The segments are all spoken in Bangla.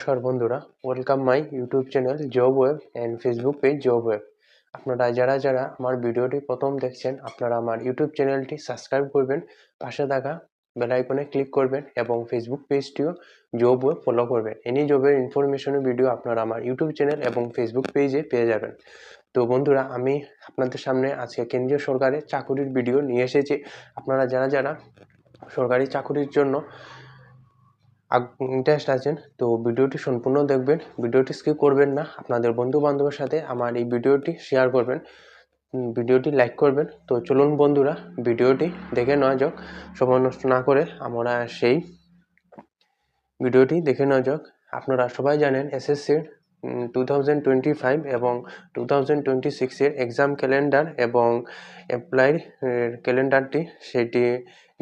নমস্কার বন্ধুরা, welcome my YouTube channel job web and Facebook page job web. আপনারা যারা আমার ভিডিওটি প্রথম দেখছেন, আপনারা আমার ইউটিউব চ্যানেলটি সাবস্ক্রাইব করবেন, পাশে থাকা বেল আইকনে ক্লিক করবেন এবং ফেসবুক পেজটিও জব ওয়েব ফলো করবেন। এনি জবের ইনফরমেশনের ভিডিও আপনারা আমার ইউটিউব চ্যানেল এবং ফেসবুক পেজে পেয়ে যাবেন। তো বন্ধুরা, আমি আপনাদের সামনে আজকে কেন্দ্রীয় সরকারের চাকুরির ভিডিও নিয়ে এসেছি। আপনারা যারা সরকারি চাকুরির জন্য ইন্টারেস্ট আছেন, তো ভিডিওটি সম্পূর্ণ দেখবেন, ভিডিওটি স্কিপ করবেন না। আপনাদের বন্ধু বান্ধবের সাথে আমার এই ভিডিওটি শেয়ার করবেন, ভিডিওটি লাইক করবেন। তো চলুন বন্ধুরা, ভিডিওটি দেখে নেওয়া যাক। সময় নষ্ট না করে আমরা সেই ভিডিওটি দেখে নেওয়া যাক। আপনারা সবাই জানেন এসএসসির 2025 এবং 2026 এক্সাম ক্যালেন্ডার এবং অ্যাপ্লাইড ক্যালেন্ডারটি সেটি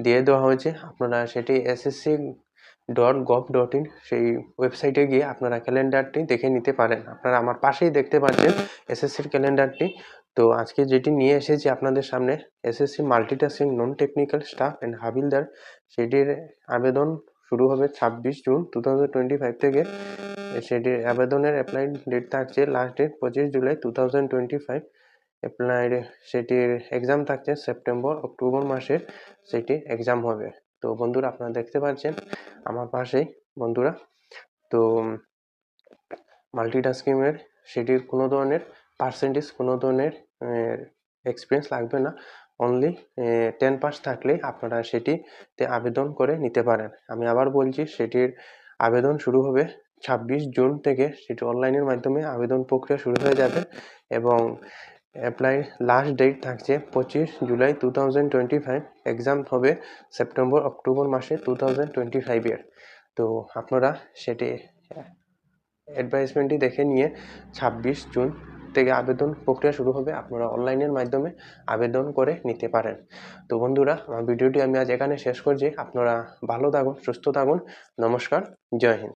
দিয়ে দেওয়া হয়েছে। আপনারা সেটি ssc.gov.in সেই ওয়েবসাইটে গিয়ে আপনারা ক্যালেন্ডারটি দেখে নিতে পারেন। আপনারা আমার পাশেই দেখতে পাচ্ছেন এসএসসির ক্যালেন্ডারটি। তো আজকে যেটি নিয়ে এসেছি আপনাদের সামনে, SSC multitasking non technical staff and হাবিলদার, সেটির আবেদন শুরু হবে 26 জুন 2025 থেকে। সেটির আবেদনের অ্যাপ্লাইড ডেট থাকছে লাস্ট ডেট 25 জুলাই 2025। অ্যাপ্লাইড সেটির এক্সাম থাকছে সেপ্টেম্বর অক্টোবর মাসে সেটি এক্সাম হবে। তো বন্ধুরা, আপনারা দেখতে পাচ্ছেন আমার পাশেই বন্ধুরা। তো মাল্টিটাস্কিংয়ের সেটির কোনো ধরনের পার্সেন্টেজ, কোনো ধরনের এক্সপিরিয়েন্স লাগবে না। অনলি 10 পাস থাকলেই আপনারা সেটিতে আবেদন করে নিতে পারেন। আমি আবার বলছি, সেটির আবেদন শুরু হবে 26 জুন থেকে। সেটি অনলাইনের মাধ্যমে আবেদন প্রক্রিয়া শুরু হয়ে যাবে এবং অ্যাপ্লাই লাস্ট ডেট থাকছে 25 জুলাই 2025। এক্সাম হবে সেপ্টেম্বর অক্টোবর মাসে 2025 তো আপনারা সেটি অ্যাডভাইসমেন্টটি দেখে নিয়ে 26 জুন থেকে আবেদন প্রক্রিয়া শুরু হবে, আপনারা অনলাইনের মাধ্যমে আবেদন করে নিতে পারেন। তো বন্ধুরা, আমার ভিডিওটি আমি আজ এখানে শেষ করছি। আপনারা ভালো থাকুন, সুস্থ থাকুন। নমস্কার, জয় হিন্দ।